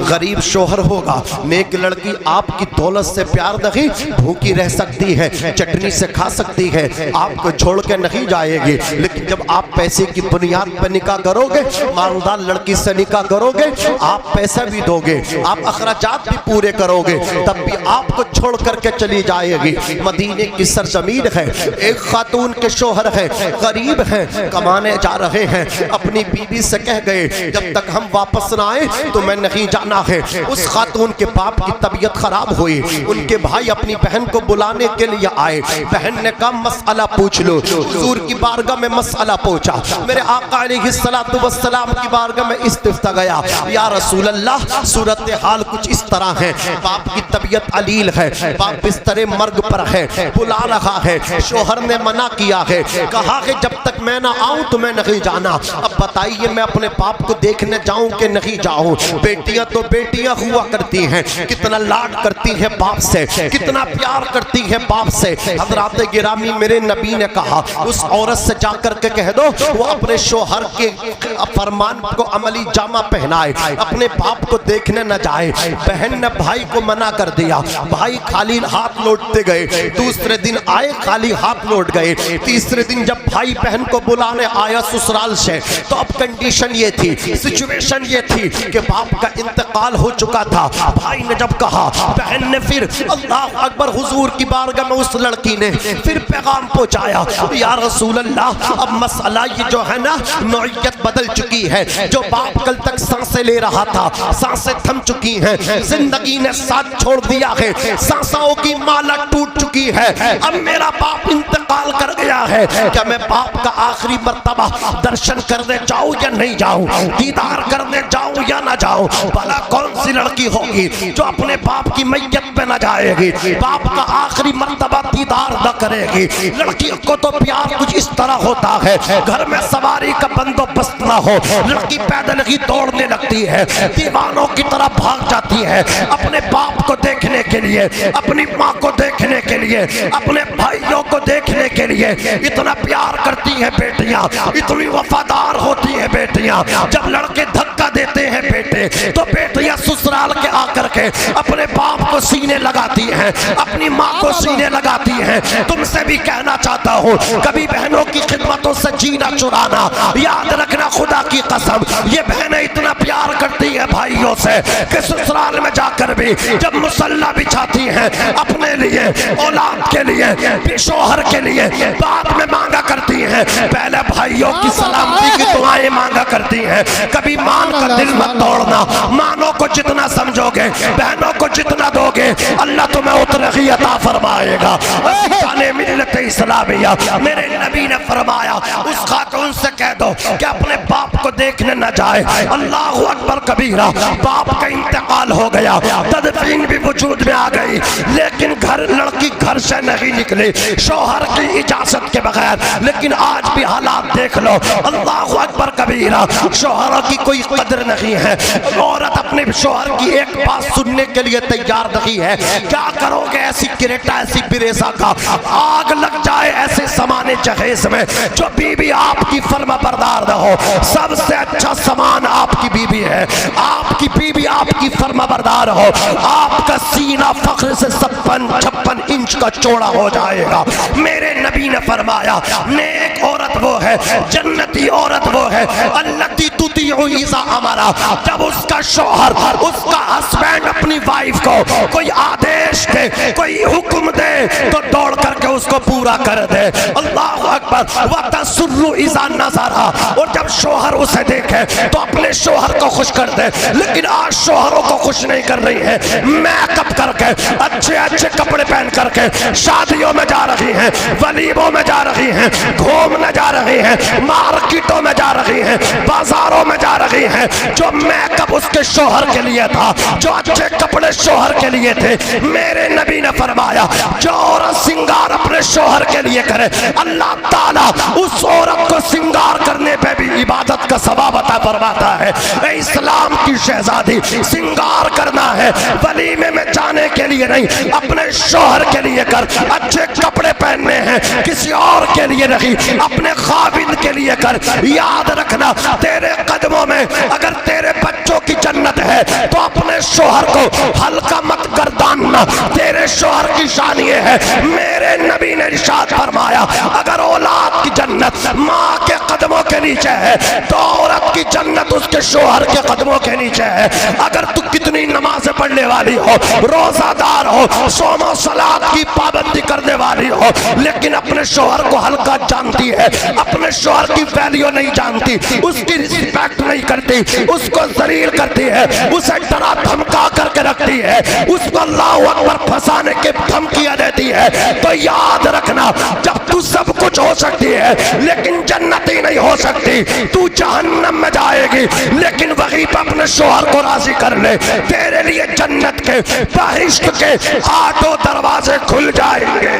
गरीब शोहर होगा, नेक लड़की आपकी दौलत से प्यार नहीं, भूखी रह सकती है, चटनी से खा सकती है, आपको छोड़ के नहीं जाएगी। लेकिन जब आप पैसे की बुनियाद पर निकाह करोगे, मालदार लड़की से निकाह करोगे, आप पैसा भी दोगे, आप अखराजात भी पूरे करोगे, तब भी आपको छोड़ करके चली जाएगी। मदीने की सरजमीन है, एक खातून के शोहर है, गरीब हैं, कमाने जा रहे हैं, अपनी बीवी से कह गए जब तक हम वापस ना आए तो मैं नहीं जाना है। उस खातून के बाप की तबीयत खराब हुई, उनके भाई अपनी बहन को बुलाने के लिए आए। बहन ने कहा मसला पूछ लो। हुजूर की बारगाह में मसला पूछा, मेरे आका अलैहिस्सलातु वस्सलाम की बारगाह में इस्तिफ्ता गया, या रसूल अल्लाह सूरत हाल कुछ इस तरह है, बाप की तबीयत अलील है, बाप बिस्तरे मर्ग पर है, बुला रहा है, शोहर ने मना किया है, कहा है जब तक मैं ना आऊं तो मैं नहीं जाना। अब बताइए मैं अपने बाप को देखने जाऊं कि नहीं जाऊं? बेटियां तो बेटियां हुआ करती हैं, कितना लाड करती है बाप से, कितना प्यार करती है बाप से। हज़रात गिरामी मेरे नबी ने कहा उस औरत से जाकर के कह दो वो अपने शोहर के फरमान को अमली जामा पहनाए, अपने बाप को देखने न जाए। बहन ने भाई को मना कर दिया, भाई खाली हाथ लौटते गए, दूसरे दिन आए खाली हाथ लौट गए, तीसरे दिन जब भाई बहन को बुलाने आया ससुराल से तो अब कंडीशन ये थी, सिचुएशन ये थी कि बाप का इंतकाल हो चुका था। भाई ने जब कहा, बहन ने फिर अल्लाह अकबर हुजूर की बारगाह में उस लड़की ने फिर पैगाम पहुंचाया, या रसूल अल्लाह अब मसला ये जो है ना नौइयत बदल चुकी है, जो बाप कल तक सांसें ले रहा था सांसें थम चुकी हैं, जिंदगी ने साथ छोड़ दिया है, सांसों की माला टूट चुकी है, अब मेरा बाप इंतकाल कर गया है, क्या मैं बाप का आखिरी मर्तबा दर्शन करने जाऊं या नहीं जाऊं, दीदार करने जाऊं या ना जाऊं? भला कौन सी लड़की होगी जो अपने बाप की मैयत पे न जाएगी, बाप का आखिरी मर्तबा दीदार न करेगी? लड़कियों को तो प्यार कुछ इस तरह होता है, घर में सवारी का बंदोबस्त ना हो, लड़की पैदल ही दौड़ने लगती है, दीवानों की तरह भाग जाती है अपने बाप को देखने के लिए, अपनी माँ को देखने के लिए, अपने भाइयों को देखने के लिए। इतना प्यार करती है बेटियां, इतनी वफादार होती है बेटियां। जब लड़के धक्का देते हैं बेटे तो बेटियां ससुराल के आकर के अपने बाप को सीने लगाती हैं, अपनी माँ को सीने लगाती हैं। तुमसे भी कहना चाहता हूँ कभी बहनों की खिदमतों से जीना चुराना याद रखना, खुदा की कसम ये बहनें इतना प्यार करती है भाइयों से कि ससुराल में जाकर भी जब मुसल्ला बिछाती हैं अपने लिए, औलाद के लिए, शोहर के लिए, बाद में मांगा करती हैं, पहले भाइयों की सलामती की दुआएं मांगा करती हैं। कभी मान का दिल मत तोड़ना, मानों को जितना समझोगे, बहनों को जितना दोगे, अल्लाह तुम्हें उतना ही अता फरमाएगा। मिल्लत इस्लामिया मेरे नबी ने फरमाया उस खातून से कह दो कि अपने बाप को देखने न जाए। अल्लाह अकबर कबीरा, बाप का इंतकाल हो गया, तदफीन भी वजूद में आ गई, लेकिन घर लड़की घर से नहीं निकली शोहर की इजाजत के बगैर। लेकिन आज भी हालात देख लो, अल्लाह अकबर कबीरा, शोहर की कोई कदर नहीं है, औरत अपने शोहर की एक बात सुनने के लिए तैयार नहीं है। क्या करोगे ऐसी क्रेटा, ऐसी बिरेसा का आग लग जाए ऐसे समाने जहेज में जो बीबी आपकी फर्मा बरदार न हो। सबसे अच्छा सामान आपकी बीबी है, आपकी बीबी आपकी फर्मा बरदार हो, आपका सीना फख्र से 56 इंच का चौड़ा हो जाएगा। मेरे नबी ने फरमाया नेक औरत वो है, जन्नती औरत वो है, अल्लती तुतीउ इज़ा अमरा, जब उसका शौहर, उसका हस्बैंड अपनी वाइफ को कोई आदेश दे, कोई हुक्म दे तो दौड़ करके उसको पूरा कर दे। अल्लाह अकबर। वतसुर्रु इज़ा नज़रा, और जब शौहर उसे देखे तो अपने शौहर को खुश कर दे। लेकिन आज शौहरों को खुश नहीं कर रही है, मेकअप करके अच्छे अच्छे कपड़े पहन करके शादियों में जा रही हैं, वलीमों में जा रही हैं, घूमने जा रही हैं, मार्केटों में जा रही हैं, बाजारों में जा रही हैं। जो मेकअप उसके शौहर के लिए था, जो अच्छे कपड़े शौहर के लिए थे, मेरे नबी ने फरमाया जो औरत सिंगार अपने शोहर के लिए करे, अल्लाह ताला उस औरत को श्रृंगार करने पे भी इबादत का सवाब अता फरमाता है। इस्लाम की शहजादी श्रृंगार करना है, वलीमे में जाने के लिए नहीं, अपने शोहर के लिए कर। अच्छे कपड़े पहनने हैं, किसी और के लिए नहीं, अपने खाविंद के लिए कर। याद रखना, तेरे कदमों में अगर तेरे बच्चों की जन्नत है तो अपने शोहर को हल्का मत गर्दानना। तेरे शोहर की शान ये है, मेरे नबी ने इरशाद फरमाया, अगर औलाद की जन्नत माँ के कदमों के नीचे है तो औरत की जन्नत उसके शोहर के कदमों के नीचे है। अगर तू कितनी नमाज़ें पढ़ने वाली हो, रोजादार हो, सोमो सलात की पाबंदी करने वाली हो, लेकिन अपने शोहर को हल्का जानती है, अपने शोहर की वैल्यू नहीं जानती, उसकी रिस्पेक्ट नहीं करती, उसको जलील करती है, उसे डरा धमका करके रखती है, उसको अल्लाहु अकबर फंसाने के धमकियां देती है, तो याद रखना, जब तू सब कुछ हो सकती है लेकिन जन्नती नहीं हो सकती, तू जहन्नम में जाएगी। लेकिन वहीं पर अपने शोहर को राजी कर ले, तेरे लिए जन्नत के बहिश्त के 8 दरवाजे खुल जाएंगे,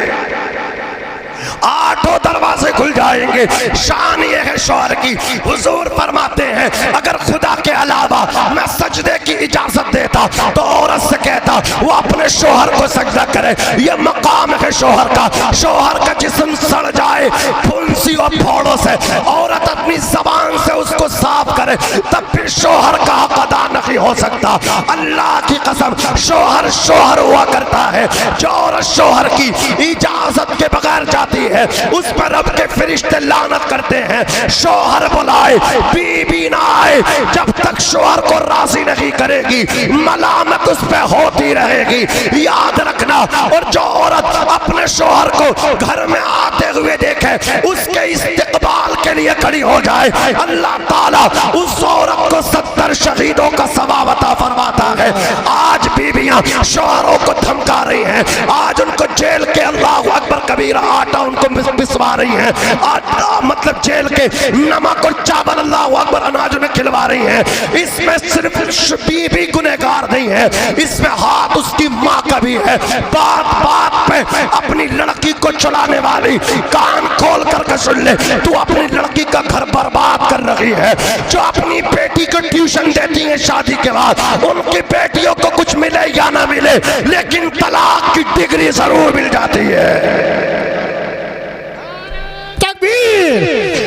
8 दरवाजे खुल जाएंगे। शान ये है शोहर की, हुजूर फरमाते हैं, अगर खुदा के अलावा मैं सजदे की इजाजत देता तो औरत से कहता वो अपने शोहर को सजदा करे। ये मकाम है शोहर का। शोहर का जिस्म सड़ जाए फुंसी और फोड़ों से, औरत अपनी जबान से उसको साफ करे, तब फिर शोहर का हक अदा नहीं हो सकता। अल्लाह की कसम, शोहर शोहर हुआ करता है। जो औरत शोहर की इजाजत के बगैर जाती है उस पर रब के फरिश्ते लानत करते हैं। शोहर बुलाए बीबी ना आए, जब तक शोहर को राजी नहीं करेगी मलामत उस पर होती रहेगी। याद रखना, और जो औरत अपने शोहर को घर में आते हुए देखे उसके इस्तेकबाल के लिए खड़ी हो जाए, अल्लाह ताला उस औरत को 70 शहीदों का सवाब अता फरमाता है। आज बीबियां शोहरों को धमका रही हैं, आज उनको जेल के अल्लाह अकबर कबीरा आटा उनको पिसवा रही है, मतलब जेल के नमक और चावल अल्लाह अकबर अनाज में खिलवा रही है। इसमें सिर्फ बीबी गुनहगार नहीं है, इसमें हाथ उसकी माँ का भी है। बात बात पे अपनी लड़की को चलाने वाली, कान खोल करके सुन ले, तू अपनी लड़की का घर बर्बाद कर रही है। जो अपनी बेटी को ट्यूशन देती है शादी के बाद, उनकी बेटियों को कुछ मिले या ना मिले लेकिन तलाक की डिग्री जरूर मिल जाती है।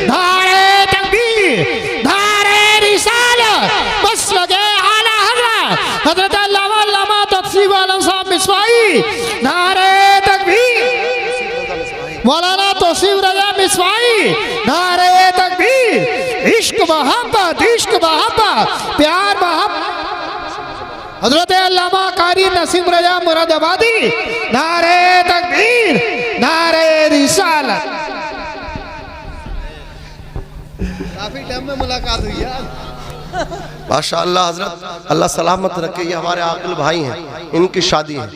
धारे तकबीर, धारे रिसालत, बस लगे आला हज़रत अल्लामा तफसीर आलम साहब मिसवाई। धारे तकबीर, मौलाना तौसीफ रजा मिसवाई। धारे तकबीर, इश्क मोहब्बत, इश्क मोहब्बत, प्यार मोहब्बत, हज़रत अल्लामा कारी नसीम रजा मुरादाबादी। धारे तकबीर, धारे रिसालत। काफी टाइम में मुलाकात हुई यार। माशाअल्लाह हजरत, अल्लाह सलामत रखे। ये हमारे आकिल भाई हैं, इनकी शादी है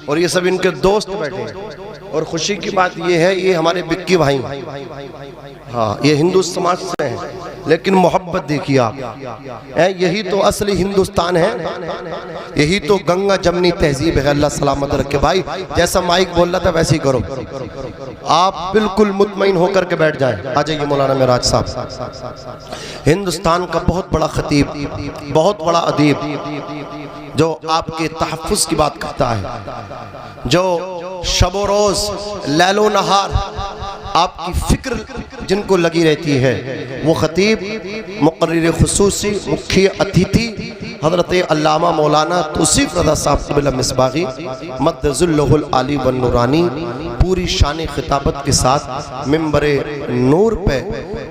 और ये सब इनके दोस्त बैठे हैं। और खुशी की बात ये है, ये हमारे बिक्की भाई हैं। हाँ, ये हिंदू समाज से हैं, लेकिन मोहब्बत देखिए आप, यही तो असली हिंदुस्तान है, यही तो गंगा जमनी तहजीब है। अल्लाह सलामत रखे भाई। जैसा माइक बोल रहा था वैसे ही करो, आप बिल्कुल मुतमईन होकर के बैठ जाएं। आ जाइए मौलाना मेराज साहब। हिंदुस्तान का बहुत बड़ा खतीब, बहुत बड़ा अदीब, जो आपके तहफ़्फ़ुज़ की बात करता है, जो शबो रोज़ लैलो नहार आपकी फ़िक्र जिनको लगी रहती है, वो खतीब मुक़र्रिर ख़ुसूसी मुख्य अतिथि हज़रत अल्लामा मौलाना तौसीफ़ रज़ा साहब मिसबागी मद्दज़ुल्लहुल आली व नूरानी पूरी शान खिताबत के साथ मिंबरे नूर पे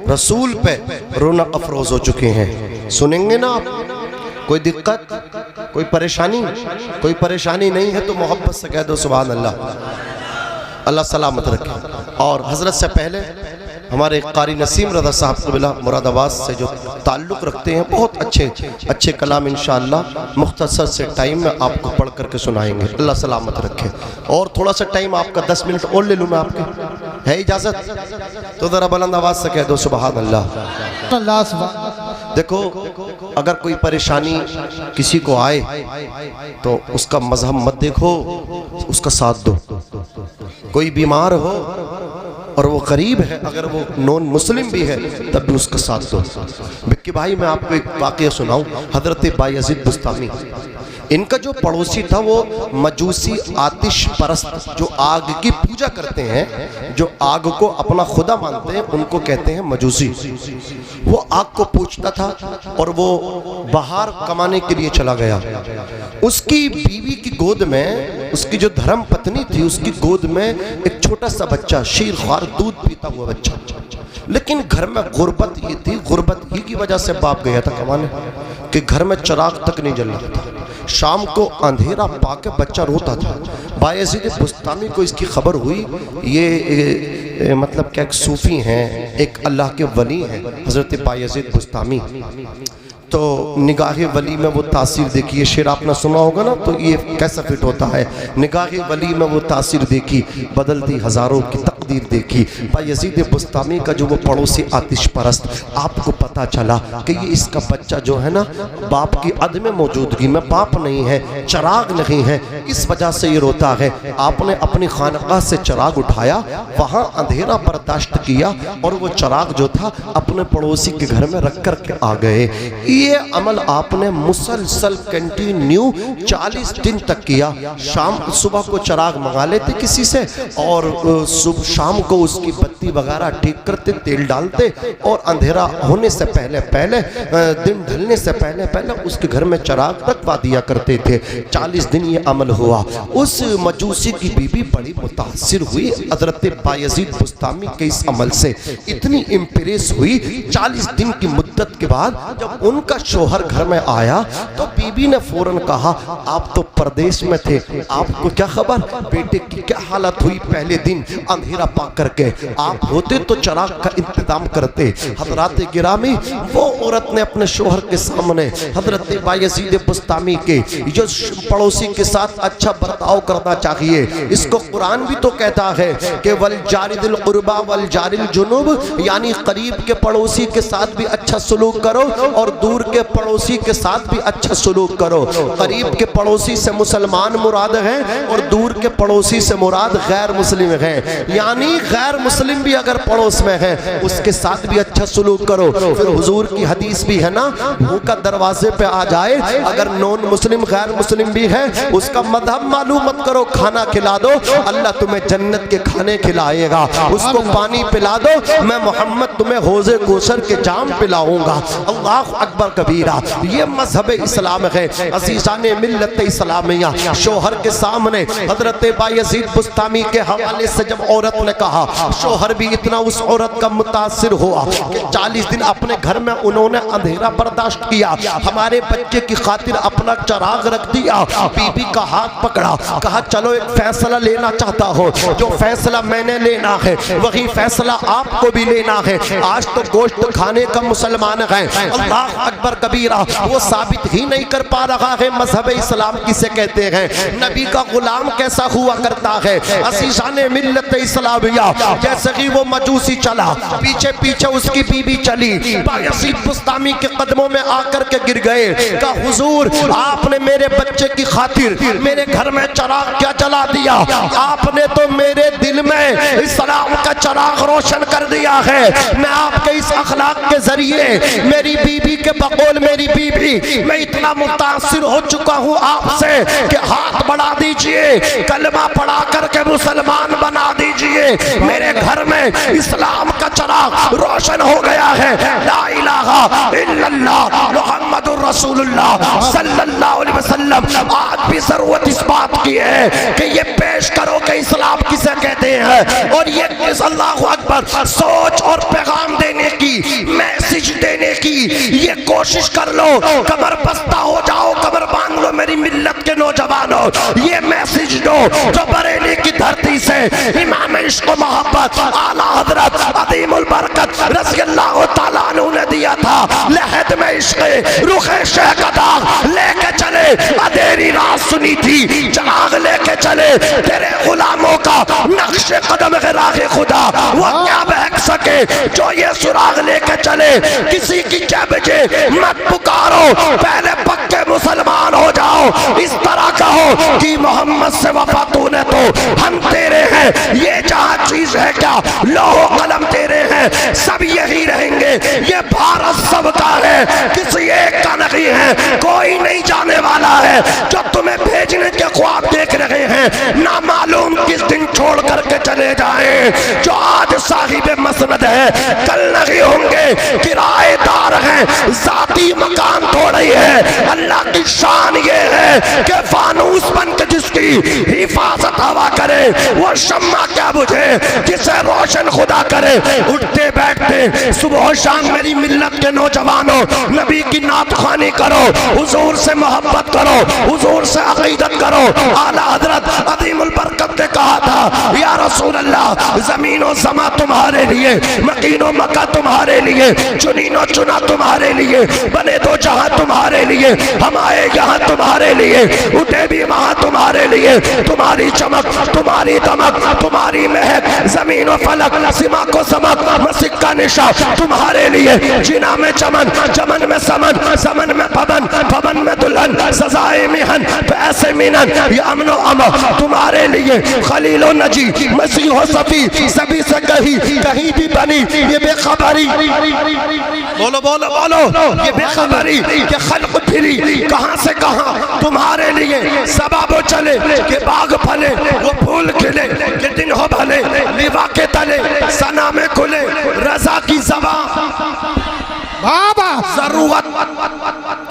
रसूल पे रौनक अफरोज़ हो चुके हैं। सुनेंगे ना आप? कोई दिक्कत, कोई परेशानी? कोई परेशानी नहीं है तो मोहब्बत से कह दो सुभान अल्लाह। अल्लाह सलामत रखे। और हज़रत से पहले हमारे कारी नसीम रज़ा साहब मुरादाबाद से जो ताल्लुक़ रखते हैं, बहुत अच्छे कलाम इंशाअल्लाह मुख्तसर से टाइम में आपको पढ़ करके सुनाएंगे। अल्लाह सलामत रखे। और थोड़ा सा टाइम आपका 10 मिनट और ले लूँ मैं आपके, है इजाज़त? तो ज़रा बुलंद आवाज़ से कह दो सुभान अल्लाह। देखो, अगर कोई परेशानी किसी को आए तो उसका मजहब मत देखो, उसका साथ दो। कोई बीमार हो और वो गरीब है, अगर वो नॉन मुस्लिम भी है तब भी उसका साथ दो। बिक्की भाई मैं आपको एक वाक़या सुनाऊं। हज़रत बायज़ीद बुस्तामी, इनका जो पड़ोसी था वो मजूसी आतिश परस्त, जो आग की पूजा करते हैं, जो आग को अपना खुदा मानते हैं, उनको कहते हैं मजूसी। वो आग को पूजता था और वो बाहर कमाने के लिए चला गया। उसकी बीवी की गोद में, उसकी जो धर्म पत्नी थी, उसकी गोद में एक छोटा सा बच्चा, शीरख्वार दूध पीता हुआ बच्चा। लेकिन घर में गुर्बत ये थी, गुर्बत ही की वजह से बाप गया था कमाने, कि घर में चिराग तक नहीं जल रहा था। शाम को अंधेरा पाके बच्चा रोता था। बायज़ीद बुस्तामी को इसकी खबर हुई। ये मतलब क्या, एक सूफ़ी हैं, एक अल्लाह के वली हैं हज़रत बायज़ीद बुस्तामी। तो निगाह वली में वो तासीर देखी, ये शेर आपने सुना होगा ना, तो ये कैसा फिट होता है। निगाह वली में वो तासीर देखी, बदलती हज़ारों की तकदीर देखी। बायज़ीद बुस्तामी का जो वो पड़ोसी आतिश परस्त, आपको पता चला कि ये इसका बच्चा जो है ना, बाप की अदम मौजूदगी में, बाप नहीं है, चिराग नहीं है, इस वजह से ये रोता है। आपने अपनी खानकाह से चिराग उठाया, वहाँ अंधेरा बर्दाश्त किया और वो चिराग जो था अपने पड़ोसी के घर में रख कर के आ गए। ये अमल आपने मुसलसल कंटिन्यू 40 दिन तक किया। सुबह को चिराग मंगा लेते किसी से और शाम को उसकी बत्ती वगैरह ठीक करते, तेल डालते और अंधेरा होने से पहले पहले, दिन ढलने से पहले पहले उसके घर में चिराग रखवा दिया करते थे। 40 दिन ये अमल हुआ। उस मजूसी की बीबी बड़ी मुतासिर हुई हज़रत बायज़ीद बुस्तामी के इस अमल से, इतनी इम्प्रेस हुई। 40 दिन की मुद्दत के बाद जब उनका शोहर घर में आया तो बीबी ने फौरन कहा, आप तो परदेश में थे, आपको क्या खबर बेटे की क्या हालत हुई पहले दिन अंधेरा पा करके, आप होते तो चिराग का इंतजाम करते। हज़रात गिरामी, वो औरत ने अपने शोहर के सामने हज़रत बायज़ीद बुस्तामी के जो पड़ोसी के साथ अच्छा बर्ताव करना चाहिए, इसको कुरान भी तो कहता है कि वल जारिदिल कुर्बा वल जारिल जुनूब, यानी करीब के पड़ोसी के साथ भी अच्छा सलूक करो और दूर के पड़ोसी के साथ भी अच्छा सलूक करो। करीब के पड़ोसी से मुसलमान मुराद है और दूर के पड़ोसी से मुराद गैर मुस्लिम है, यानी गैर मुस्लिम भी अगर पड़ोस में है उसके साथ भी अच्छा सलूक करो। फिर हुजूर की हदीस भी है ना, भूखा दरवाजे पे आ जाए, अगर नॉन मुस्लिम गैर मुस्लिम भी है, उसका मजहब मालूम मत करो, खाना खिला दो, अल्लाह तुम्हें जन्नत के खाने खिलाएगा। उसको पानी पिला दो, मैं मोहम्मद तुम्हें हौज़े कौसर के जाम पिलाऊंगा। अल्लाह अकबर कबीरा। ये मजहब इस्लाम है। अज़ीज़ाने मिल्लत इस्लामिया, शोहर के सामने हज़रत बायज़ीद बुस्तामी के हवाले से जब औरत ने कहा, शोहर भी इतना उस औरत का मुतासिर हुआ कि 40 दिन अपने घर में उन्होंने अंधेरा बर्दाश्त किया, हमारे बच्चे की खातिर अपना चिराग रख दिया। बीबी का हाथ पकड़ा, कहा चलो एक फैसला लेना चाहता हो, जो फैसला मैंने लेना है वही फैसला आपको भी लेना है। आज तो गोश्त खाने का मुसलमान है, अल्लाह अकबर कबीरा, वो साबित ही नहीं कर पा रहा है मजहब इस्लाम किसे कहते हैं, नबी का गुलाम कैसा हुआ करता है। अज़ीज़ाने मिल्लत इस्लामिया, जैसे ही वो मजूसी चला, पीछे पीछे उसकी बीबी चली, बायज़ीद बुस्तामी के कदमों में आकर के गिर गए। कहा हुजूर, आपने मेरे बच्चे की खातिर मेरे घर में चिराग क्या जला दिया, आपने तो मेरे दिल में इस्लाम का चिराग रोशन कर दिया है। मैं आपके इस अखलाक के जरिए, मेरी बीबी के बकौल मेरी बीबी, मैं इतना मुतासिर हो चुका हूँ आपसे कि हाथ बढ़ा दीजिए, कलमा पढ़ा करके मुसलमान बना दीजिए। मेरे घर में इस्लाम का चिराग रोशन हो गया है। ला इलाहा इल्लल्लाह मुहम्मदुर रसूलुल्लाह सल्लल्लाहु अलैहि वसल्लम। आज भी जरूरत इस बात की है कि ये पेश करो कि इस्लाम किसे कहते हैं, और ये अल्लाहु अकबर सोच और पैगाम देने की, मैसेज देने की ये कोशिश कर लो। कमर बस्ता हो जाओ, कमर बांध लो मेरी मिल्लत के नौजवानों, ये मैसेज दो जो बरेली की धरती से इमाम इश्क व मोहब्बत आला हजरत अदीमुल बरकत रज़ियल्लाहु ताला अन्हु ने दिया था। लहद में इश्क़ रुखे शेख का दाग लेके चले, अधेरी रात सुनी थी, चिराग लेके चले, तेरे गुलामों का नक्शे कदम है राहे खुदा, वो क्या बहक सके जो ये सुराग लेके चले। किसी की जय बजे मत पुकारो, पहले पक्के मुसलमान हो जाओ। इस तरह कहो कि मोहम्मद से वफा तूने तो हम तेरे हैं, ये गया, लोहो कलम तेरे हैं, सब यही रहेंगे। ये भारत सबका है, किसी एक का नहीं है, कोई नहीं जाने वाला है। जो तुम्हें भेजने के ख्वाब देख रहे हैं, ना मालूम किस दिन छोड़ करके चले जाएं। जो आज साहिब मसनद है, कल नहीं होंगे, किराएदार हैं, जाती मकान थोड़ी है। अल्लाह की शान ये है कि फानूस बन के जिसकी हिफाजत हवा करे, वो शम्मा क्या बुझे जिसे रोशन खुदा करे। उठते बैठते सुबह शाम मेरी मिल्लत के नौजवानों, नबी की नात ख़्वानी करो, हुजूर से मोहब्बत करो, हुजूर से अक़ीदत करो। आला हज़रत अज़ीमुल बरकत ने कहा था, या रसूल अल्लाह, ज़मीनो समा तुम्हारे लिए, मकीनो मक्का तुम्हारे लिए, चुनीनो चुना तुम्हारे लिए, बने दो जहां तुम्हारे लिए, हम आए यहाँ तुम्हारे लिए, उठे भी वहां तुम्हारे लिए। तुम्हारी चमक, तुम्हारी दमक, तुम्हारी महक, जमीन और फलक, सीमा को समक, मसिक का निशा तुम्हारे लिए। जिना में चमन, चमन में समन, समन में पवन, पवन में दुल्हन, सजाए मिहन, पैसे मिनन, ये अमनो अम तुम्हारे लिए। खलीलो नजी, मसीहो सफी, सभी से कहीं कहीं भी बनी ये बेखबरी। बोलो बोलो बोलो, ये बेखबरी के खल्क फिरी कहां से कहां तुम्हारे लिए। सबब चले के बाग फले, वो फूल खिले के दिन हो भले, लिवा के तले सना में खुले रजा की ज़बां।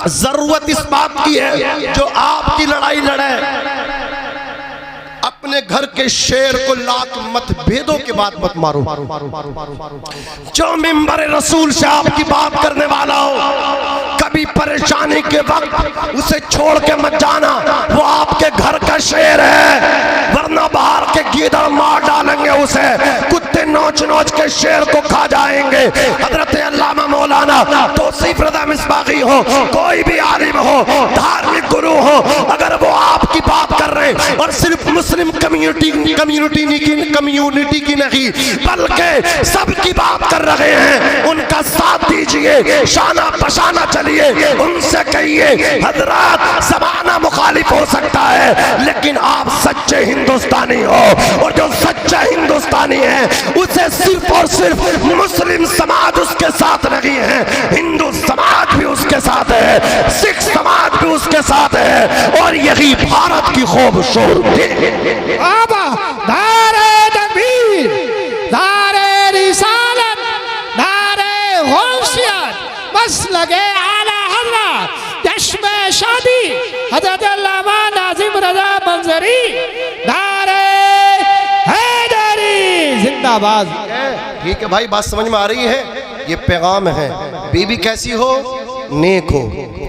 जरूरत इस बात की है, जो आपकी लड़ाई लड़े, अपने घर के शेर को लाख मतभेदों के बाद मत मारो। जो मिंबर रसूल से आपकी बात करने वाला हो, कभी परेशानी के वक्त उसे छोड़ के मत जाना, वो आपके घर का शेर है, वरना बाहर के गीदड़ मार डालेंगे उसे, कुत्ते नोच नोच के शेर को खा जाएंगे। हजरत अल्लामा मौलाना तौसीफ रज़ा मिसबागी हो, कोई भी आलिम हो, धार्मिक गुरु हो, अगर वो आपकी बात कर रहे हैं और सिर्फ मुस्लिम कम्युनिटी की नहीं बल्कि सबकी बात कर रहे हैं, उनका साथ दीजिए, शाना पशाना चलिए, उनसे कहिए हजरत ज़माना मुखालिफ हो सकता है, लेकिन आप सच्चे हिंदुस्तानी हो, और जो सच्चा हिंदुस्तानी है उसे सिर्फ और सिर्फ मुस्लिम समाज उसके साथ नहीं है, हिंदू समाज भी उसके साथ है, सिख समाज भी उसके साथ है, और यही भारत की खूबसूरती। नारे तकबीर, नारे रिसालत, नारे गौसियत, मसलके आला हज़रत, जश्न शादी हज़रत अल्लामा नाज़िम रज़ा मंज़री, नारे हैदरी जिंदाबाद। ठीक है भाई, बात समझ में आ रही है। ये पैगाम है, बीबी कैसी हो, नेक हो,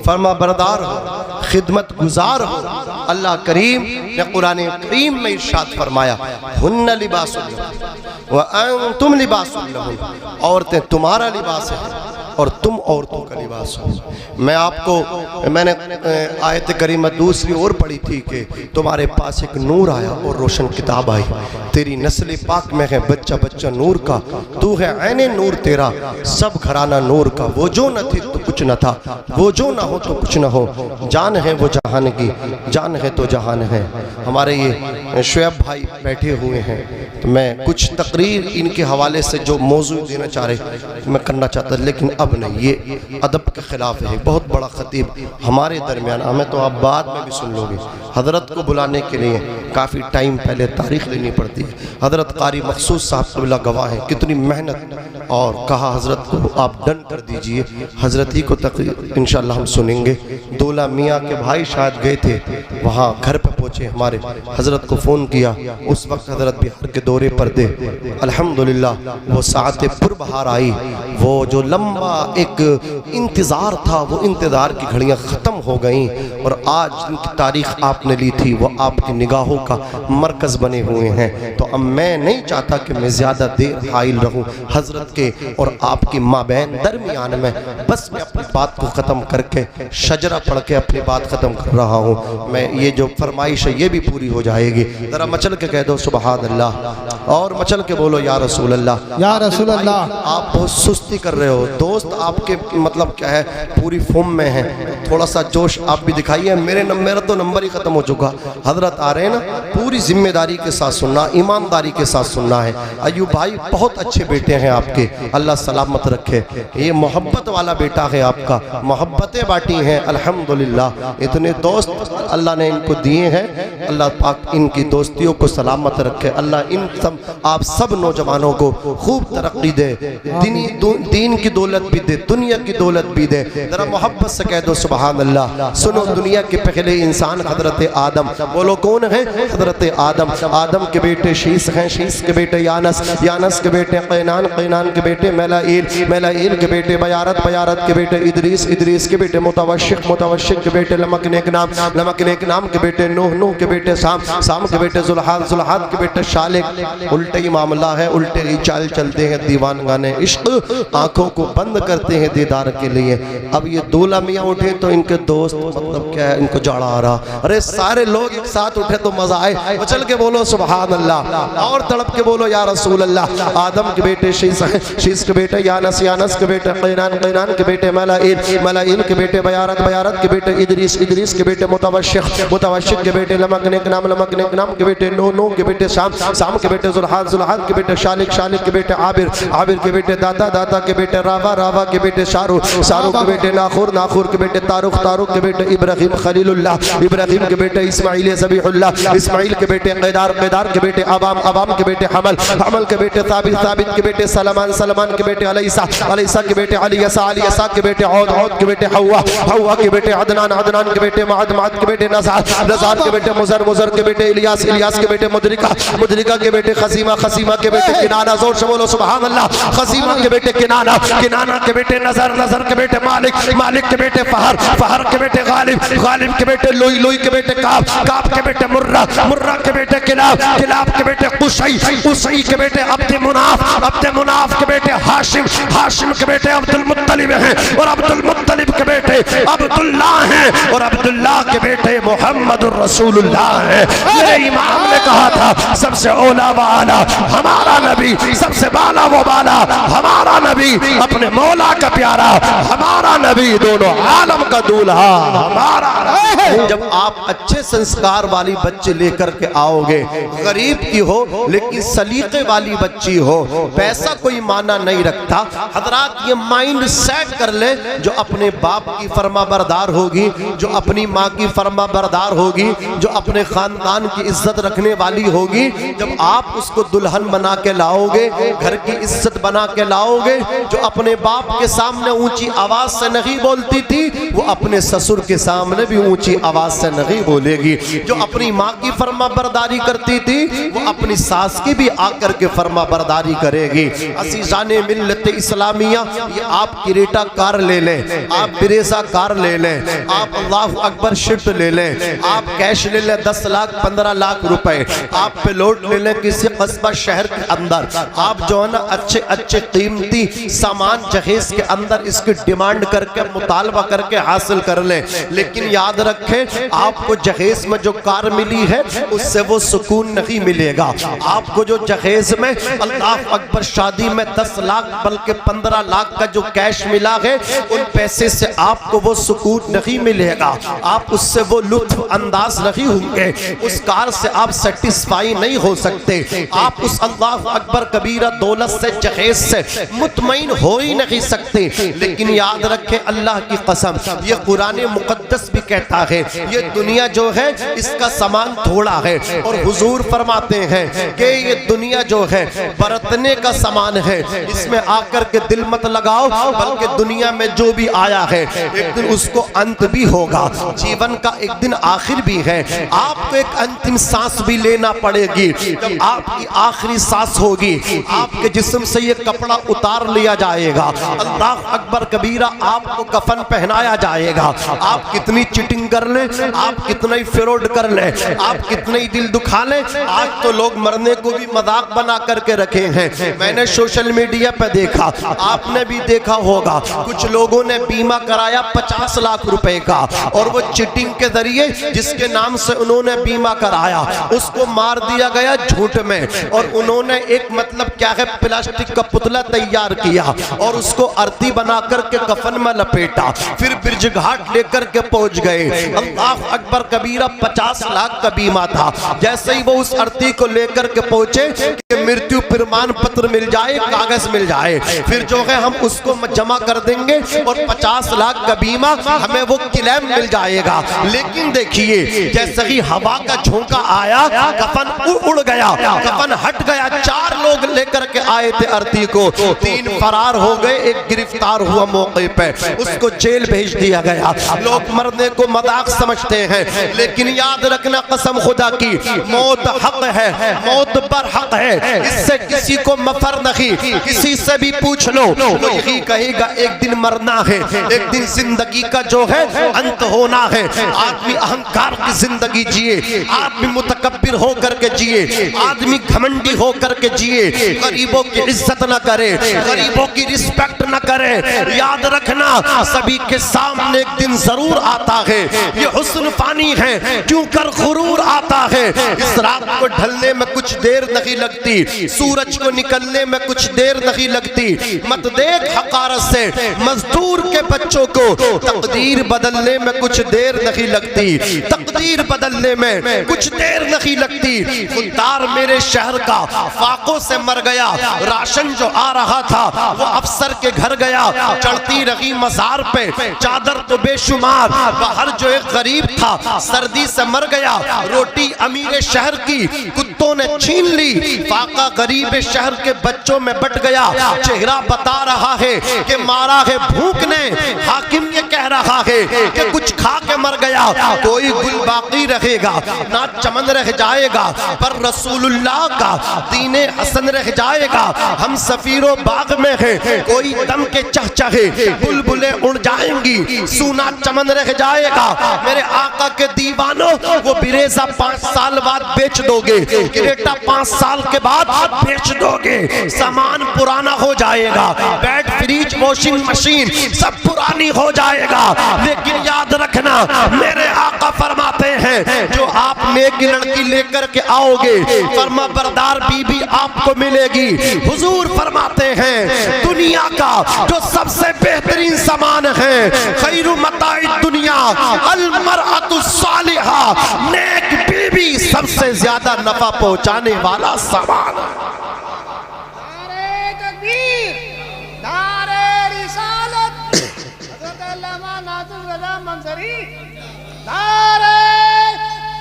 फरमा बरदार हो, खिदमत गुजार हो। अल्लाह करीम ने कुरान करीम में इरशाद फरमाया, हुन्ना लिबासुल लहुम व अंतुम लिबासुल लहुम, औरतें तुम्हारा लिबास है और तुम औरतों का लिबास हो। मैंने आयत करीमा दूसरी ओर पढ़ी थी कि तुम्हारे पास एक नूर आया और रोशन किताब आई, तेरी नस्ल पाक में है बच्चा बच्चा नूर का, तू है ऐने नूर तेरा, सब घराना नूर का। वो जो न थी तो कुछ न था, वो जो ना हो तो कुछ न हो, जान है वो जहान की, जान है तो जहान है। हमारे ये शुएब भाई बैठे हुए हैं, तो मैं कुछ तकरीर इनके हवाले से जो मौजू देना चाह रहे मैं करना चाहता, लेकिन अब नहीं, ये अदब के ख़िलाफ़ है। बहुत बड़ा ख़तीब हमारे दरमियान, हमें तो आप बाद में भी सुन लोगे। हज़रत को बुलाने के लिए काफ़ी टाइम पहले तारीख़ लेनी पड़ती है। हज़रत कारी मखसूस साहब क़िबला गवाह है कितनी मेहनत, और कहा हज़रत को आप डन कर दीजिए, हज़रत ही को तकरीर इंशाअल्लाह हम सुनेंगे। दौला मियाँ के भाई शायद गए थे, वहाँ घर पर पहुँचे, हमारे हज़रत को फ़ोन किया, उस वक्त हज़रत बिहार के दौरे पर थे। अल्हम्दुलिल्लाह वो साअते पुरबहार आई, वो जो लंबा एक इंतज़ार था, वो इंतज़ार की घड़ियाँ ख़त्म हो गईं, और आज जिनकी तारीख़ आपने ली थी वो आपकी निगाहों का मरकज़ बने हुए हैं। तो अब मैं नहीं चाहता कि मैं ज़्यादा देर हाइल रहूँ हज़रत के और आपकी माबैन दरमियान में, बस मैं अपनी बात को ख़त्म करके शजरा पढ़ के अपनी बात ख़त्म कर रहा हूँ। मैं ये जो फरमाइश है ये भी पूरी हो जाएगी। ज़रा मचल के कह दो सुबहान अल्लाह। और मचल के बोलो या रसूल अल्लाह। या रसूल अल्लाह। आप बहुत सुस्ती कर रहे हो, दोस्त आपके मतलब क्या है पूरी फॉर्म में है, थोड़ा सा जोश आप भी दिखाइए। मेरा तो नंबर ही ख़त्म हो चुका। हजरत आ रहे हैं ना, पूरी जिम्मेदारी के साथ सुनना, ईमानदारी के साथ सुनना है। अयूब भाई बहुत अच्छे बेटे हैं आपके, अल्लाह सलामत रखे। ये मोहब्बत वाला बेटा है आपका, मोहब्बतें बांटी हैं अल्हम्दुलिल्लाह। इतने दोस्त अल्लाह ने इनको दिए हैं, अल्लाह पाक इनकी दोस्तियों को सलामत रखे। अल्लाह इन सब आप सब नौजवानों को खूब तरक्की दे, दीन की दौलत भी दे, दुनिया की दौलत भी दे। जरा मोहब्बत से कह दो सुभान अल्लाह। सुनो, दुनिया के पहले इंसान हजरत आदम, बोलो कौन है? हजरत आदम। आदम के बेटे शीस हैं, शीस के बेटे यानस, यानस के बेटे कैनान, कैनान के बेटे मेलाइल, मेलाइल के बेटे बयारत, बयारत के बेटे इदरीस, इदरीस के बेटे मुतवशिक, मुतवशिक के बेटे लमक नेक नाम, लमक नेक नाम के बेटे नूह, नूह के बेटे साम, साम के बेटे जुल्हाद, जुल्हाद के बेटे शालिक। उल्टे ही मामला है, उल्टे ही चाल चलते हैं दीवान गाने इश्क, आंखों को बंद करते हैं दीदार के लिए। अब ये दूल्हा मियाँ उठे तो इनके दोस्त मतलब क्या है, इनको जाड़ा आ रहा। अरे सारे लोग एक साथ उठे तो मजा आए। चल के बोलो सुभान अल्लाह, और तड़प के बोलो या रसूल अल्लाह। आदम के बेटे शीस, शीस के बेटे यानस, यानस के बेटे कैनान, कैनान के बेटे मलाइल, मलाइल के बेटे बयारत, बयारत के बेटे इदरीस, इदरीस के बेटे मुतवशिक, मुतवशिक के बेटे लमक नेक नाम, लमक नेक नाम के बेटे नूह, नूह के बेटे शाम, शाम के बेटे जुल्हाद, जुल्हाद के बेटे शालिक, शालिक के बेटे आबिर, आबिर के बेटे दाता, दाता के बेटे रावा, रावा के बेटे शाहरुख, शाहरुख के बेटे नाखुर, नाखुर के बेटे तारुख, तारुख के बेटे इब्राहिम खलीलुल्लाह, इब्राहिम के बेटे इस्माइल ज़बीहुल्लाह, इस्माइल के बेटे क़ैदार, क़ैदार के बेटे अवाम, अवाम के बेटे हमल, हमल के बेटे साबित, साबित के बेटे सलमान, सलमान के बेटे अलैसा, अलैसा के बेटे अलियसा, अलियसा के बेटे औद, औद के बेटे हवा, हवा के बेटे अदनान, अदनान के बेटे माद, माद के बेटे नज़ार, नज़ार के बेटे मुज़र, मुज़र के बेटे इलियास, इलियास के बेटे मुदरिका, मुदरिका के बेटे खसीमा, खसीमा के बेटे किनाना। जोर से बोलो सुभान अल्लाह। खसीमा के बेटे किनाना, किनाना के बेटे नज़र, नज़र के बेटे मालिक, मालिक के बेटे फहर, फहर के बेटे गालिब, गालिब के बेटे लोई, लोई के बेटे काब, काब के बेटे मुर्रा, मुर्रा के बेटे किलाब, किलाब के बेटे कुसई, कुसई के बेटे अब्द मुनाफ, अब्द मुनाफ के बेटे हाशिम, हाशिम के बेटे अब्दुल मुत्तलिब हैं, और अब्दुल मुत्तलिब के बेटे अब्दुल्लाह हैं, और अब्दुल्लाह के बेटे मोहम्मदुर रसूलुल्लाह हैं। मेरे इमाम ने कहा था सबसे औला वाला हमारा नबी, सबसे बाला वो बाला हमारा नबी, अपने मौला का प्यारा हमारा नबी, दोनों आलम का दूल्हा हमारा। जब आप अच्छे संस्कार वाली बच्चे लेकर के आओगे, गरीब की हो लेकिन सलीके वाली बच्ची हो, पैसा कोई माना नहीं रखता। हजरात ये माइंड सेट कर ले, जो अपने बाप की फर्मा बरदार होगी, जो अपनी माँ की फर्मा बरदार होगी, जो अपने खानदान की इज्जत रखने वाली होगी, जब आप उसको दुल्हन बना के लाओगे, घर की इज्जत बना के लाओगे, जो अपने बाप के सामने ऊंची आवाज से नहीं बोलती थी, वो अपने ससुर के सामने भी ऊंची आवाज से नहीं बोलेगी। जो अपनी माँ की फर्मा बरदारी करती थी, वो अपनी सास की भी आकर के फर्मा बरदारी करेगी। अज़ीज़ाने मिल्लत इस्लामिया, ये आप क्रेटा कार ले लें, आप ब्रेज़ा कार ले लें, आप अल्लाहु अकबर शिफ्ट ले लें, आप कैश ले लें 10 लाख 15 लाख रुपए, आप प्लॉट ले लें किसी कस्बा शहर के अंदर, आप जो है ना अच्छे अच्छे कीमती सामान जहेज के अंदर इसकी डिमांड करके मुतालबा करके हासिल कर लें। लेकिन याद रखें, आपको जहेज में जो कार मिली है उससे वो सुकून नहीं मिलेगा। आपको जो जहेज में अल्लाह अकबर शादी में 10 लाख बल्कि 15 लाख का जो कैश मिला है, उन पैसे से आपको वो सुकून नहीं मिलेगा, आप उससे वो लुत्फ अंदाज नहीं होंगे, उस कार से आप सेटिस्फाई नहीं हो सकते, आप उस अल्लाह अकबर कबीरा दौलत से जहेज से मुतमईन हो ही नहीं सकते। लेकिन याद रखें, अल्लाह की कसम, ये कुरान मुकद्दस भी कहता है, ये दुनिया जो है इसका सामान थोड़ा है, और हुजूर फरमाते हैं कि ये दुनिया जो है बरतने का सामान है, इसमें आकर के दिल मत लगाओ, बल्कि दुनिया में जो भी आया है एक दिन उसको अंत भी होगा, जीवन का एक दिन आखिर भी है, आपको एक अंतिम सांस भी लेना पड़ेगी। जब आपकी आखिरी सांस होगी, आपके जिस्म से ये कपड़ा उतार लिया जाएगा, अल्लाह अकबर कबीरा, आपको कफन पहनाया जाएगा। आप कितनी चिटिंग कर लें, आप कितना ही फ्रॉड कर लें, आप कितने ही दिल दुखा लें, आज तो लोग मरने को भी मजाक बना करके रखे हैं। मैंने सोशल मीडिया पे देखा, आपने भी देखा होगा, कुछ लोगों ने बीमा कराया 50 लाख रुपए का, और वो चिटिंग के जरिए जिसके नाम से उन्होंने बीमा कराया उसको मार दिया गया झूठ में। में, और उन्होंने एक मतलब क्या है प्लास्टिक का पुतला तैयार किया और उसको आरती बना करके कफन में लपेटा, फिर ब्रिज घाट लेकर के पहुंच गए। अल्लाह अकबर कबीरा 50 लाख का बीमा था। जैसे ही वो उस आरती को लेकर के पहुंचे कि मृत्यु प्रमाण पत्र मिल जाए, कागज मिल जाए, फिर जो है हम उसको जमा कर देंगे और 50 लाख का बीमा हमें वो क्लेम मिल जाएगा। लेकिन देखिए जैसे ही हवा का झोंका आया, कफन उड़ गया, कफन हट गया। 4 लोग लेकर के आए थे आरती को, 3 फरार हो गए, एक गिरफ्तार हुआ मौके पे, उसको जेल भेज दिया गया। लोग मरने को मजाक समझते हैं, लेकिन याद रखना कसम खुदा की, मौत हक है, मौत पर हक है, इससे किसी को मफर नहीं। किसी से भी पूछ लो वो यही कहेगा एक दिन मरना है, एक दिन जिंदगी का जो है अंत होना है। आदमी अहंकार की जिंदगी जिए, आदमी मुतकब्बिर हो करके जिए, आदमी घमंडी हो करके जिए, गरीबों की इज्जत न करे, गरीबों की रिस्पेक्ट न करे। याद रखना सभी के सामने एक दिन जरूर आता है, ये हुस्न फानी है, क्यों कर गुरूर आता है। इस रात को ढलने में कुछ देर नहीं लगती, सूरज को निकलने में कुछ देर नहीं लगती। मत देख हकारत से मजदूर के बच्चों को, तकदीर बदलने में कुछ देर नहीं लगती, तकदीर बदलने में कुछ देर नहीं लगती। खुददार मेरे शहर का फाकों से मर गया, राशन जो आ रहा था वो अफसर के घर गया, चढ़ती रही मजार पे चादर तो बेशुमार, बाहर जो एक गरीब था सर्दी से मर गया, रोटी अमीर शहर की कुत्तों ने छीन ली, फाका गरीब शहर के बच्चों में बट गया। चेहरा बता रहा है कि मारा है भूख ने, हाकिम ये कह रहा है कि कुछ खा के मर गया। कोई गुल बाकी रहेगा ना चमन रह जाएगा, पर रसूलुल्लाह का दीने हसन रह जाएगा। हम सफीरो बाग में हैं, कोई दम के चहचहे बुलबुलें उड़ जाएंगी, सूना चमन रह जाएगा। मेरे आका के दीवानों, वो बिरेजा 5 साल बाद बेच दोगे, क्रेटा 5 साल के बाद बेच दोगे, सामान पुराना हो जाएगा, बेड फ्रिज वॉशिंग मशीन सब पुरानी हो जाएगा। लेकिन याद रखना मेरे आका फरमाते हैं, जो आप नेक लड़की लेकर के आओगे, फरमा बरदार बीबी आपको मिलेगी। हुजूर फरमाते हैं दुनिया का जो सबसे बेहतरीन सामान है, खैरु मताई दुनिया अल मरअतु सालिहा, नेक बीबी सबसे ज्यादा नफा पहुंचाने वाला सामान है। नारे तकबीर, नारे रिसालत, हज़रत अल्लामा नाज़िम रज़ा मंज़री, नारे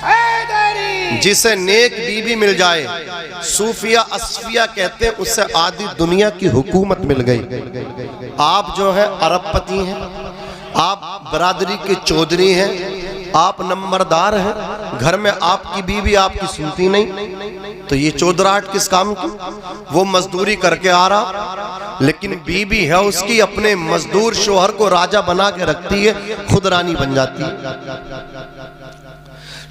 हैदरी। जिसे नेक बीबी मिल जाए, सूफिया असफिया कहते हैं, उससे आधी दुनिया की हुकूमत मिल गई। आप जो है अरबपति हैं, आप बरादरी के चौधरी हैं, आप नंबरदार हैं, घर में आपकी बीवी आपकी सुनती नहीं, तो ये चौधराहट किस काम की? वो मजदूरी करके आ रहा, लेकिन बीवी है उसकी अपने मजदूर शोहर को राजा बना के रखती है, खुद रानी बन जाती है।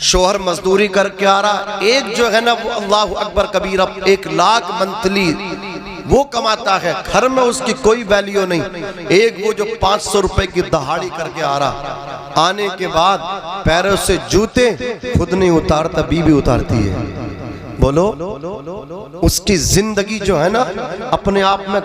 शोहर मजदूरी करके आ रहा, एक जो है ना वो अल्लाह अकबर कबीरा 1 लाख मंथली वो कमाता है, घर में उसकी कोई वैल्यू नहीं। एक वो जो 500 रुपए की दहाड़ी करके आ रहा, आने के बाद पैरों से जूते खुद नहीं उतारता, बीवी उतारती है। बोलो, उसकी जिंदगी जो है ना अपने आप में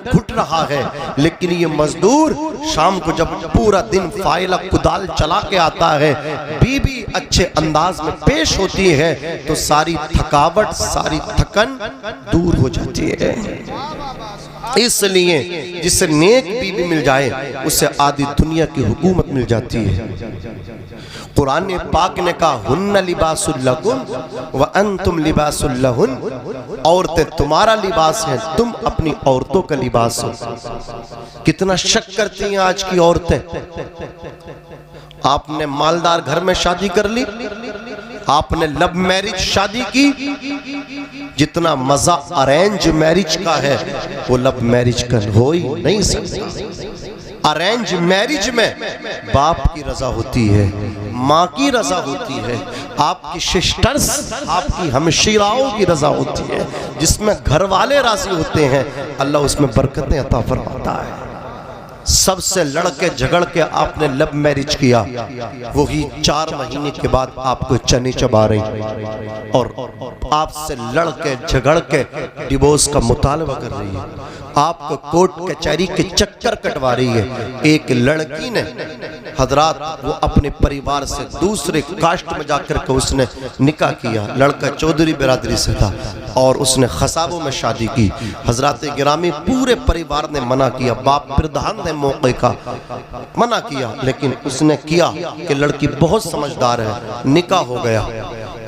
घुट रहा है। लेकिन ये मजदूर शाम को जब पूरा दिन फाइला कुदाल चला के आता है, बीबी अच्छे अंदाज में पेश होती है, तो सारी थकावट सारी थकन दूर हो जाती है। इसलिए जिसे नेक बीबी मिल जाए, उससे आधी दुनिया की हुकूमत मिल जाती है। कुरान पाक ने कहा हुन्ना लिबासुल लकुम व अंतुम लिबासुल लहुन, औरतें तुम्हारा लिबास है, तुम अपनी औरतों का लिबास हो। कितना शक करती हैं आज की औरतें। आपने मालदार घर में शादी कर ली, आपने लव मैरिज शादी की, जितना मजा अरेंज मैरिज का है वो लव मैरिज का हो ही नहीं सकता। अरेंज मैरिज में बाप की रजा होती है, माँ की रजा होती है, आपकी सिस्टर्स आपकी हमशीराओं की रजा होती है, जिसमें घर वाले राजी होते हैं, अल्लाह उसमें बरकतें अता फरमाता है। सबसे लड़के झगड़ के आपने लव मैरिज किया, वही 4 महीने के बाद आपको चने चबा रही और आपसे लड़के झगड़ के डिवोर्स का मुतालबा कर रही है, आपको कोर्ट कचहरी के चक्कर कटवा रही है। एक लड़की ने हजरात वो अपने परिवार से दूसरे कास्ट में जाकर के उसने निकाह किया, लड़का चौधरी बिरादरी से था और उसने खसाबों में शादी की। हजरात गिरामी पूरे परिवार ने मना किया, बाप प्रधान ने मौके का मना किया, लेकिन उसने किया कि लड़की बहुत समझदार है, निकाह हो गया,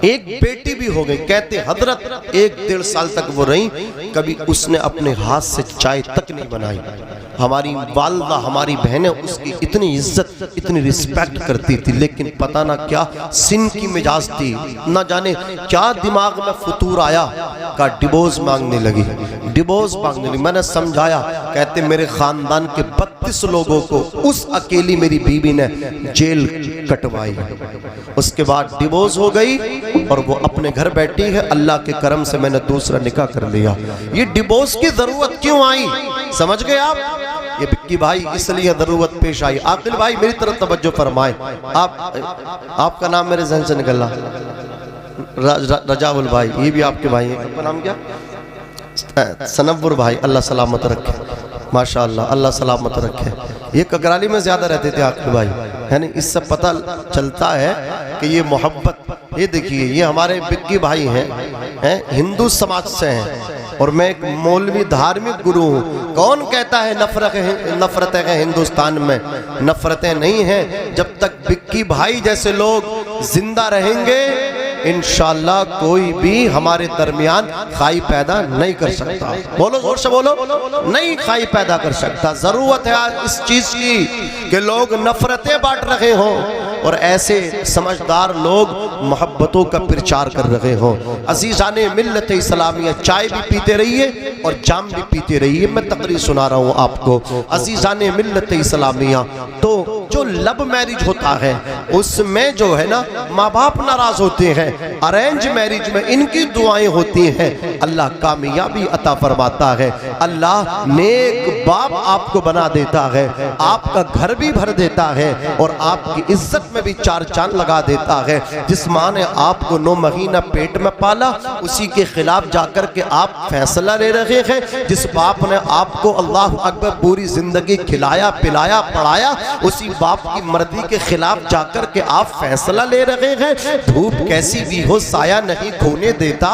एक बेटी भी हो गई। कहते हजरत 1-1.5 साल तक वो रही, कभी उसने अपने हाथ से चाय तक नहीं बनाई। हमारी वालदा हमारी बहनें उसकी इतनी इज्जत इतनी रिस्पेक्ट करती थी, लेकिन पता ना क्या सिन की मिजाज थी, ना जाने क्या दिमाग में फतूर आया का डिवोर्स मांगने लगी, डिवोर्स मांगने लगी। मैंने समझाया, कहते मेरे खानदान के 32 लोगों को उस अकेली मेरी बीवी ने जेल कटवाई। उसके बाद डिवोर्स हो गई और वो अपने घर बैठी है, अल्लाह के करम से मैंने दूसरा निकाह कर लिया। ये डिवोर्स की जरूरत क्यों आई, समझ गए आप? ये बिक्की भाई इसलिए जरूरत पेश आई। आकिल भाई मेरी तरफ तवज्जो फरमाए, आपका नाम मेरे जहन से निकला, रजाउल भाई, ये भी आपके भाई हैं, आपका नाम क्या? सनव्वर भाई, अल्लाह सलामत रखे, माशाअल्लाह अल्लाह सलामत रखे। ये ककराली में ज्यादा रहते थे आकिल भाई, है ना, इससे पता चलता है कि ये मोहब्बत। ये देखिए ये हमारे बिक्की भाई हैं, हिंदू समाज से हैं और मैं एक मौलवी धार्मिक गुरु हूँ। कौन कहता है नफरतें हैं हिंदुस्तान में? नफरतें नहीं हैं, जब तक बिक्की भाई जैसे लोग जिंदा रहेंगे इंशाअल्लाह कोई भी हमारे दरमियान खाई पैदा नहीं कर सकता। बोलो जोर से बोलो, नहीं खाई पैदा कर सकता। जरूरत है आज इस चीज की कि लोग नफरतें बांट रहे हों और ऐसे समझदार लोग मोहब्बतों का प्रचार कर रहे हों। अजीज़ाने मिल्लत इस्लामिया, चाय भी पीते रहिए और जाम भी पीते रहिए। मैं तकरीर सुना रहा हूँ आपको। अजीज़ाने मिल्लत इस्लामिया, तो जो लव मैरिज होता है उसमें जो है ना माँ बाप नाराज होते हैं, अरेंज मैरिज में इनकी दुआएं होती हैं, अल्लाह कामयाबी अता फरमाता है, अल्लाह नेक बाप आपको बना देता है, आपका घर भी भर देता है और आपकी इज्जत में भी 4 चांद लगा देता है। जिस माँ ने आपको 9 महीना पेट में पाला उसी के खिलाफ जाकर के आप फैसला ले रहे हैं। जिस बाप ने आपको अल्लाह अकबर पूरी जिंदगी खिलाया पिलाया पढ़ाया उसी बाप की मर्जी के खिलाफ जाकर के आप फैसला ले रहे हैं। धूप कैसी भी हो साया नहीं खोने देता,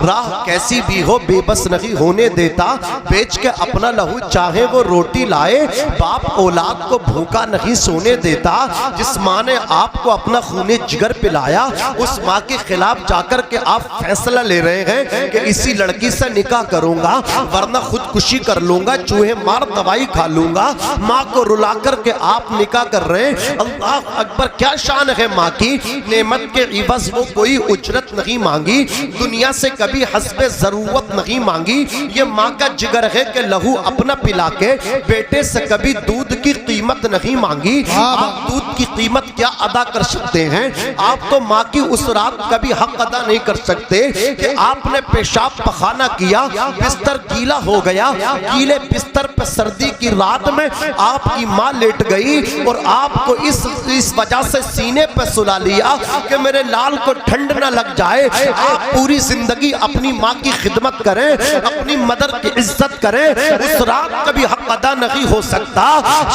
राह कैसी भी हो बेबस नहीं होने देता, बेच के अपना लहू चाहे वो रोटी लाए, बाप औलाद को भूखा नहीं सोने देता। जिस माँ ने आपको अपना खूने जिगर पिलाया उस माँ के खिलाफ जाकर के आप फैसला ले रहे हैं कि इसी लड़की से निकाह करूंगा वरना खुदकुशी कर लूंगा, चूहे मार दवाई खा लूंगा। माँ को रुला कर के आप निकाह कर रहे हैं। अल्लाह अकबर, क्या शान है माँ की। नेमत के इवज़ वो कोई उजरत नहीं मांगी, दुनिया से कभी हस्बे जरूरत नहीं मांगी। ये माँ का जिगर है कि लहू अपना पिला के बेटे से कभी दूध की कीमत नहीं मांगी। आप दूध की कीमत क्या अदा कर सकते हैं? आप तो माँ की उस रात कभी हक अदा नहीं कर सकते कि आपने पेशाब पखाना किया, बिस्तर गीला हो गया, गीले बिस्तर पर सर्दी की रात में आपकी माँ लेट गई और आपको इस वजह से सीने पर सुला लिया कि मेरे लाल को ठंड न लग जाए। आप पूरी जिंदगी अपनी माँ की खिदमत करें, अपनी मदर की इज्जत करें, उस रात कभी हक अदा नहीं हो सकता।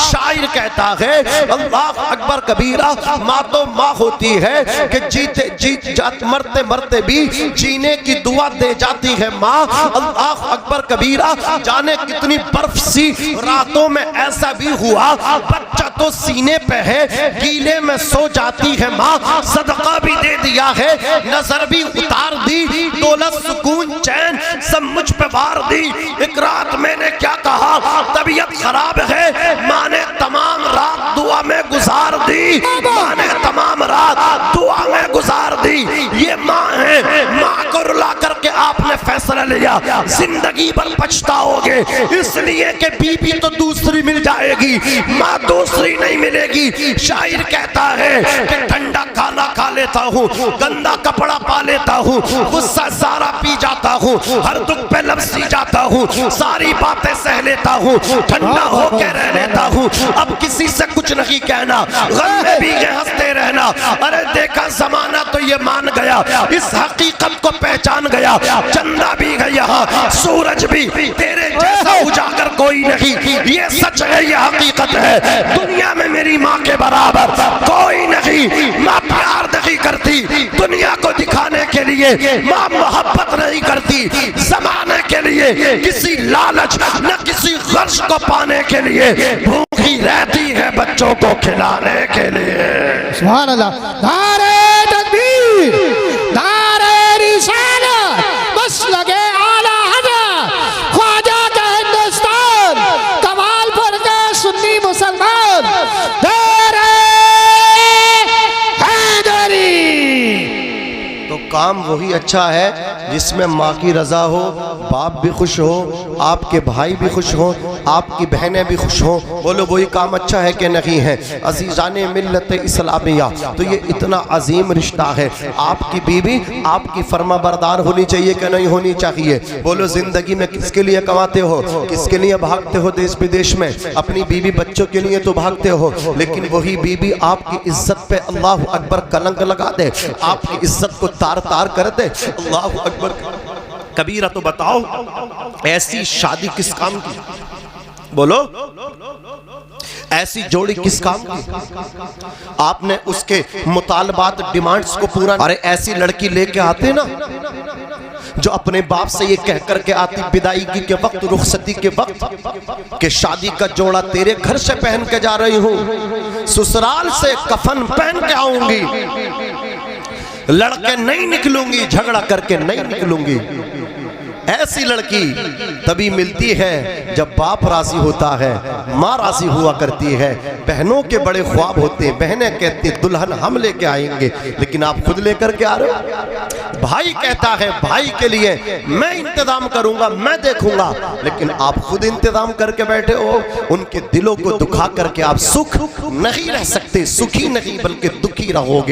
शायर कहता है अल्लाह अकबर कबीरा, माँ तो माँ होती है कि जीते मरते मरते भी जीने की दुआ दे जाती है माँ। अल्लाह अकबर कबीरा, जाने कितनी बर्फ सी रातों में ऐसा भी हुआ बच्चा तो सीने पे है, गीले में सो जाती है माँ। सदका भी दे दिया है, नजर भी उतार दी, दौलत सुकून चैन सब मुझ पे वार दी। एक रात मैंने क्या कहा, तबीयत खराब है, माँ ने तमाम रात दुआ में गुजार दी, माँ ने तमाम रात दुआ में गुजार दी। ये माँ है, माँ को रुला करके आपने आपने फैसला लिया जिंदगी भर पछताओगे, इसलिए कि बीबी तो दूसरी मिल जाएगी, माँ दूसरी नहीं मिलेगी। शायर कहता है कि ठंडा खाना खा लेता हूँ, गंदा कपड़ा पा लेता हूँ, गुस्सा सारा पी जाता हूँ, हर दुख पे लपसी जाता हूँ, सारी बातें सह लेता हूँ, ठंडा होके रह लेता हूँ, अब किसी से कुछ नहीं कहना, गम में भी ये हंसते रहना। अरे देखा जमाना तो ये मान गया, इस हकीकत को पहचान गया, चंदा भी गया, सूरज भी, तेरे जैसा उजागर कोई नहीं, ये सच है, ये हकीकत है। दुनिया में मेरी माँ के बराबर कोई नहीं। माँ प्यार नहीं करती दुनिया को दिखाने के लिए, माँ मोहब्बत नहीं करती जमाने के लिए, किसी लालच न किसी गर्ज को पाने के लिए, भूखी रहती है बच्चों को खिलाने के लिए। सुभान अल्लाह। नारे तकबीर, नारे रिसालत, बस लगे आला हज़रत, ख्वाजा का हिंदुस्तान, कमालपुर के सुन्नी मुसलमान, नारे हैदरी। तो काम वही अच्छा है जिसमें माँ की रजा हो, बाप भी खुश हो, आपके भाई भी खुश हो, आपकी बहनें भी खुश हो। बोलो वही काम अच्छा है कि नहीं है? अजीज़ाने मिल्लत इस्लामिया, तो ये इतना अजीम रिश्ता है। आपकी बीवी आपकी फर्मा बरदार होनी चाहिए कि नहीं होनी चाहिए? बोलो जिंदगी में किसके लिए कमाते हो, किसके लिए भागते हो देश विदेश में? अपनी बीवी बच्चों के लिए तो भागते हो, लेकिन वही बीवी आपकी इज्जत पे अल्लाह अकबर कलंक लगा दे, आपकी इज्जत को तार तार कर दे, अल्लाह अकबर कबीरा। तो बताओ ऐसी शादी किस काम की? बोलो ऐसी जोड़ी किस काम की? आपने उसके मुतालबात डिमांड्स को पूरा, अरे ऐसी लड़की लेके आते ना जो अपने बाप से ये कह कर के आती विदाईगी के वक्त, रुखसती के वक्त, कि शादी का जोड़ा तेरे घर से पहन के जा रही हूं, ससुराल से कफन पहन के आऊंगी, लड़के नहीं निकलूंगी, झगड़ा करके नहीं निकलूंगी। ऐसी लड़की तभी मिलती है जब बाप राजी होता है, माँ राजी हुआ करती है। बहनों के बड़े ख्वाब होते हैं, बहनें कहती हैं दुल्हन हम लेके आएंगे, लेकिन आप खुद लेकर के आ रहे हो। भाई कहता है भाई के लिए मैं इंतजाम करूंगा, मैं देखूंगा, लेकिन आप खुद इंतजाम करके बैठे हो। उनके दिलों को दुखा करके आप सुख नहीं रह सकते, सुखी नहीं बल्कि दुखी रहोगे।